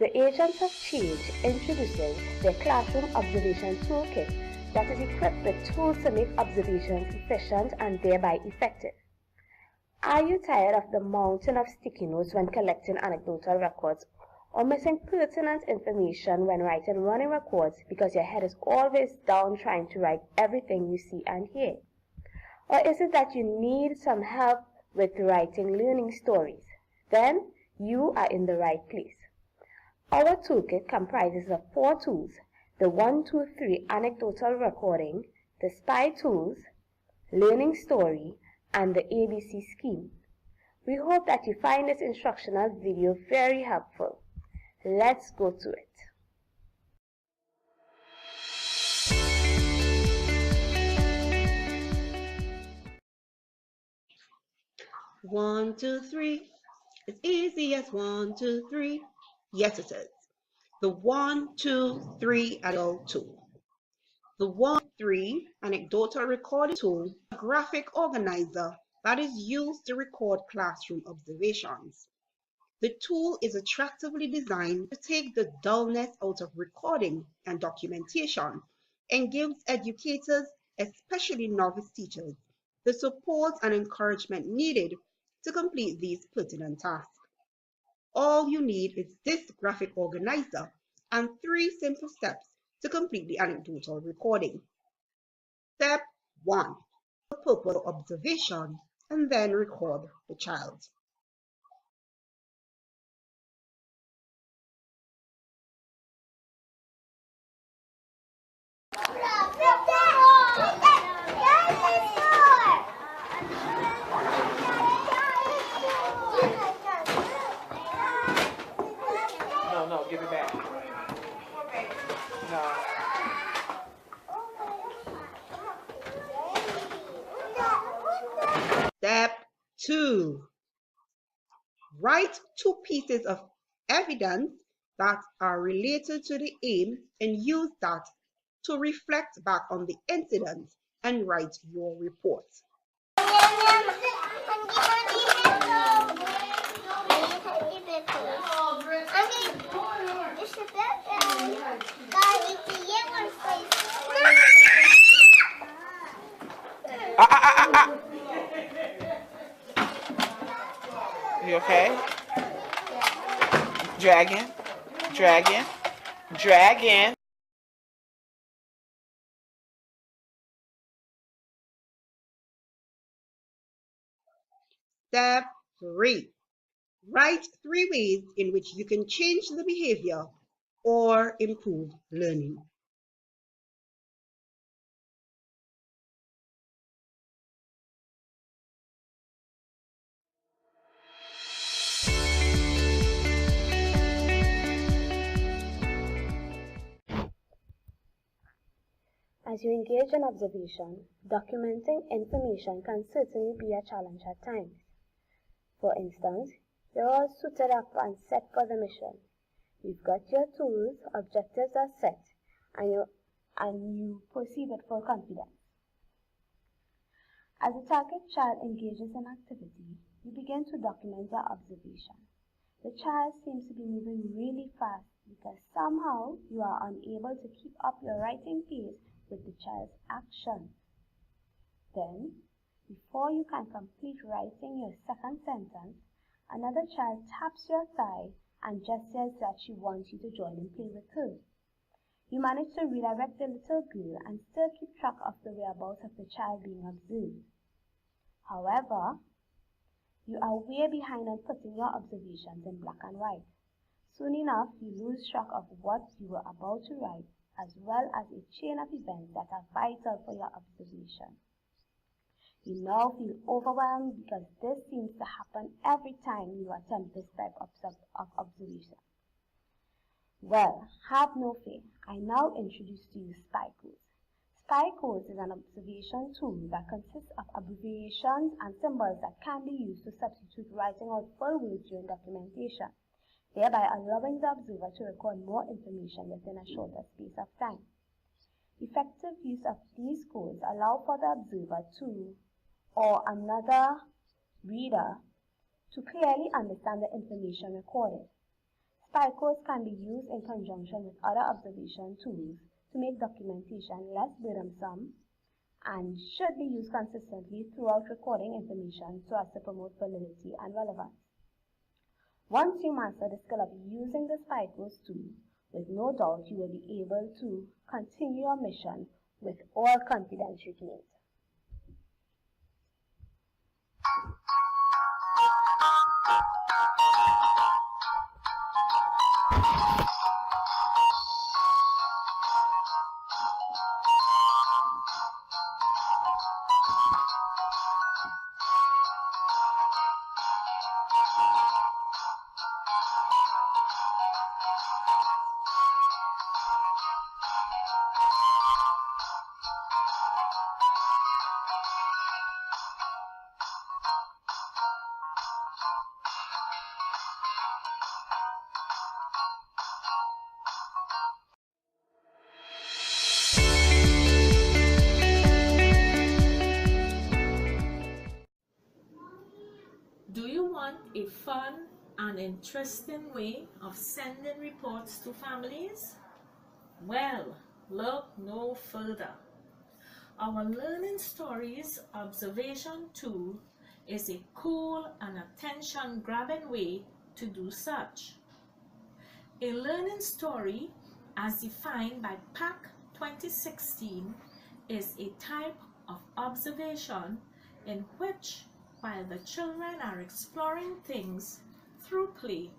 The Agents of Change introduces their Classroom Observation Toolkit that is equipped with tools to make observations efficient and thereby effective. Are you tired of the mountain of sticky notes when collecting anecdotal records, or missing pertinent information when writing running records because your head is always down trying to write everything you see and hear? Or is it that you need some help with writing learning stories? Then you are in the right place. Our toolkit comprises of 4 tools: the 1, 2, 3 anecdotal recording, the SPY tools, learning story, and the ABC scheme. We hope that you find this instructional video very helpful. Let's go to it. One, 2, 3. It's easy as 1, 2, 3. Yes, it is. The 1, 2, 3 anecdotal tool. The 1, 3 anecdotal recording tool, a graphic organizer that is used to record classroom observations. The tool is attractively designed to take the dullness out of recording and documentation and gives educators, especially novice teachers, the support and encouragement needed to complete these pertinent tasks. All you need is this graphic organizer and 3 simple steps to complete the anecdotal recording. Step 1. Purpose observation and then record the child. No, give it back. No. Step 2. Write 2 pieces of evidence that are related to the aim and use that to reflect back on the incident and write your report. You okay? Dragon. Dragon. Dragon. Step 3. Write 3 ways in which you can change the behavior or improve learning. As you engage in observation, documenting information can certainly be a challenge at times. For instance, you're all suited up and set for the mission. You've got your tools, objectives are set, and you proceed with full confidence. As the target child engages in activity, you begin to document your observation. The child seems to be moving really fast because somehow you are unable to keep up your writing pace with the child's actions. Then, before you can complete writing your second sentence, another child taps your thigh and gestures that she wants you to join and play with her. You manage to redirect the little girl and still keep track of the whereabouts of the child being observed. However, you are way behind on putting your observations in black and white. Soon enough, you lose track of what you were about to write, as well as a chain of events that are vital for your observation. You now feel overwhelmed because this seems to happen every time you attempt this type of observation. Well, have no fear. I now introduce to you SPY codes. SPY codes is an observation tool that consists of abbreviations and symbols that can be used to substitute writing out full words during documentation, thereby allowing the observer to record more information within a shorter space of time. Effective use of these codes allow for the observer or another reader to clearly understand the information recorded. Spikes can be used in conjunction with other observation tools to make documentation less burdensome and should be used consistently throughout recording information so as to promote validity and relevance. Once you master the skill of using the Spikes tool, with no doubt you will be able to continue your mission with all confidence you gained. Do you want a fun and interesting way of sending reports to families? Well, look no further. Our Learning Stories observation tool is a cool and attention-grabbing way to do such. A learning story, as defined by PAC 2016, is a type of observation in which, while the children are exploring things through play,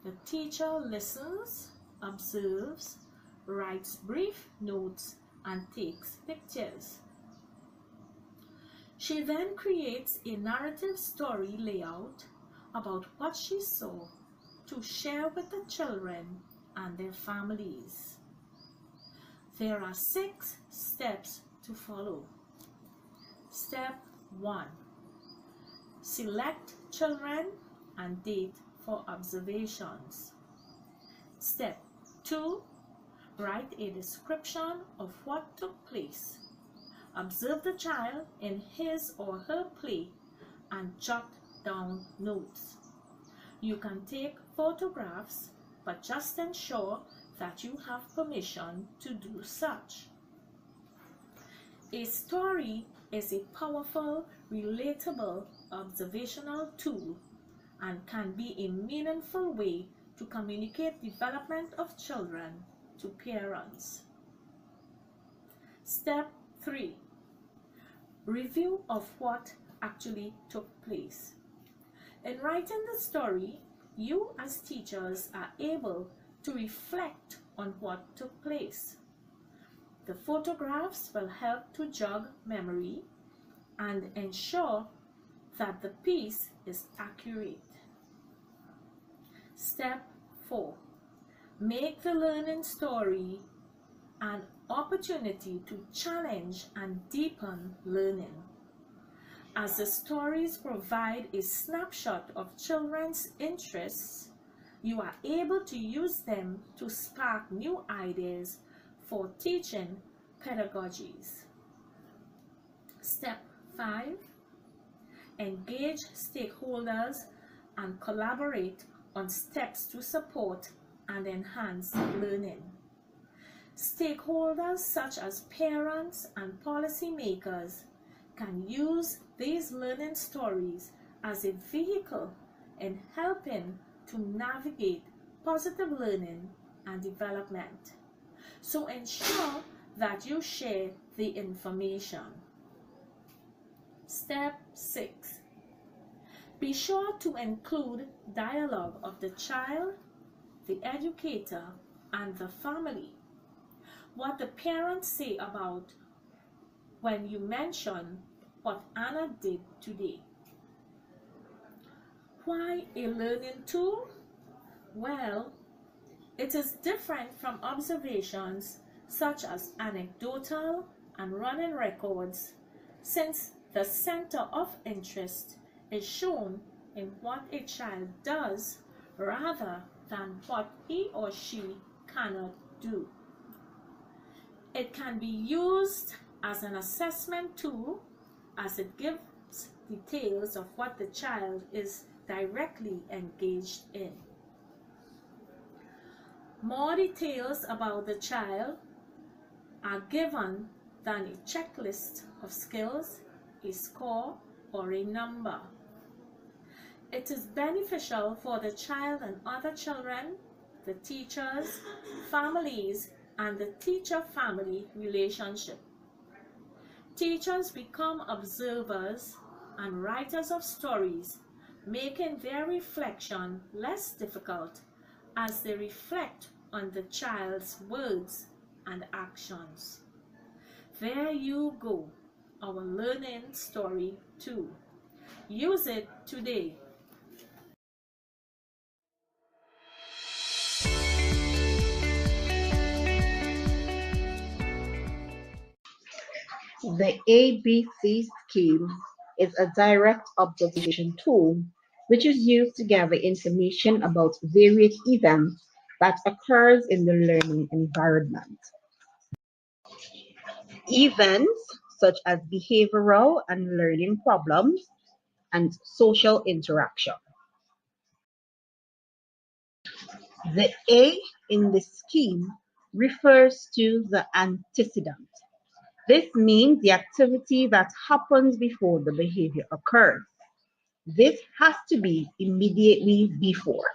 the teacher listens, observes, writes brief notes, and takes pictures. She then creates a narrative story layout about what she saw to share with the children and their families. There are 6 steps to follow. Step 1. Select children and date for observations. Step 2. Write a description of what took place. Observe the child in his or her play and jot down notes. You can take photographs, but just ensure that you have permission to do such. A story is a powerful, relatable observational tool and can be a meaningful way to communicate development of children to parents. Step 3. Review of what actually took place. In writing the story, you as teachers are able to reflect on what took place. The photographs will help to jog memory and ensure that the piece is accurate. Step 4. Make the learning story an opportunity to challenge and deepen learning. As the stories provide a snapshot of children's interests, you are able to use them to spark new ideas for teaching pedagogies. Step 5. Engage stakeholders and collaborate on steps to support and enhance learning. Stakeholders such as parents and policymakers can use these learning stories as a vehicle in helping to navigate positive learning and development. So ensure that you share the information. Step 6. Be sure to include dialogue of the child, the educator, and the family. What the parents say about when you mention what Anna did today. Why a learning tool? Well, it is different from observations such as anecdotal and running records, since the center of interest is shown in what a child does rather than what he or she cannot do. It can be used as an assessment tool as it gives details of what the child is directly engaged in. More details about the child are given than a checklist of skills, a score, or a number. It is beneficial for the child and other children, the teachers, families, and the teacher-family relationship. Teachers become observers and writers of stories, making their reflection less difficult as they reflect on the child's words and actions. There you go, our learning story too. Use it today. The ABC scheme is a direct observation tool which is used to gather information about various events that occurs in the learning environment. Events such as behavioral and learning problems and social interaction. The A in the scheme refers to the antecedent. This means the activity that happens before the behavior occurs. This has to be immediately before.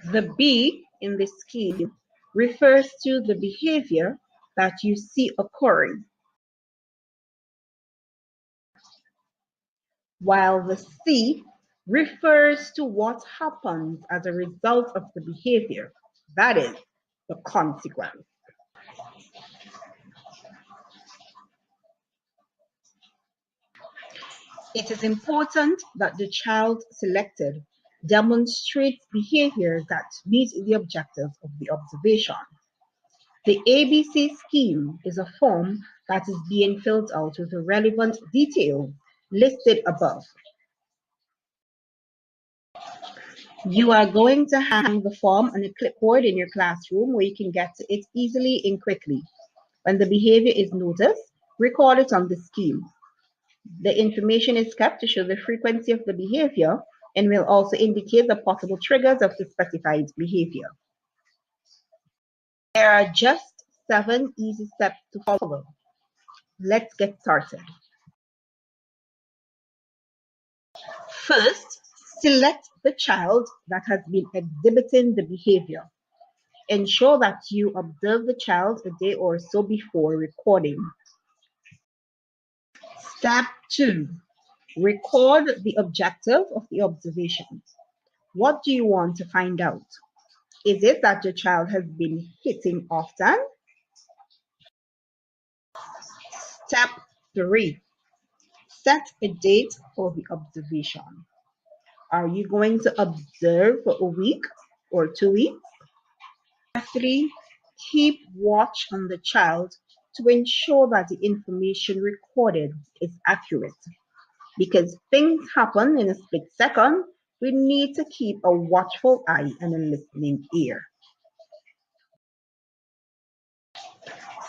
The B in the scheme refers to the behavior that you see occurring, while the C refers to what happens as a result of the behavior, that is, the consequence. It is important that the child selected demonstrates behavior that meet the objectives of the observation. The ABC scheme is a form that is being filled out with the relevant details listed above. You are going to hang the form on a clipboard in your classroom where you can get to it easily and quickly. When the behavior is noticed, record it on the scheme. The information is kept to show the frequency of the behavior and will also indicate the possible triggers of the specified behavior. There are just 7 easy steps to follow. Let's get started. First, select the child that has been exhibiting the behavior. Ensure that you observe the child a day or so before recording. Step 2. Record the objective of the observation. What do you want to find out? Is it that your child has been hitting often? Step 3. Set a date for the observation. Are you going to observe for a week or 2 weeks? 3. Keep watch on the child to ensure that the information recorded is accurate. Because things happen in a split second, we need to keep a watchful eye and a listening ear.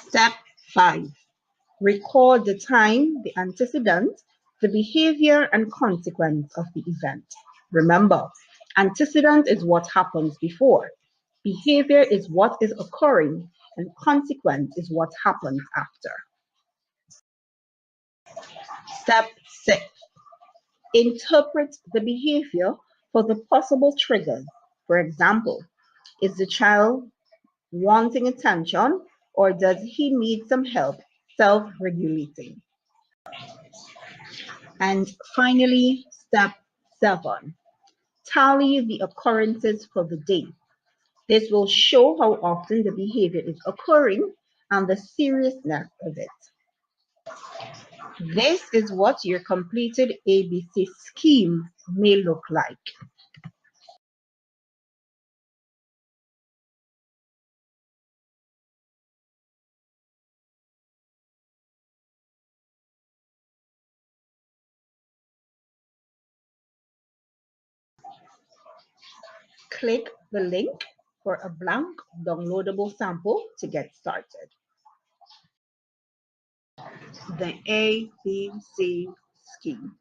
Step 5. Record the time, the antecedent, the behavior, and consequence of the event. Remember, antecedent is what happens before. Behavior is what is occurring, and consequence is what happens after. Step 6. Interpret the behavior for the possible triggers. For example, is the child wanting attention or does he need some help self-regulating? And finally, step 7. Tally the occurrences for the day. This will show how often the behavior is occurring and the seriousness of it. This is what your completed ABC scheme may look like. Click the link for a blank downloadable sample to get started. The ABC scheme.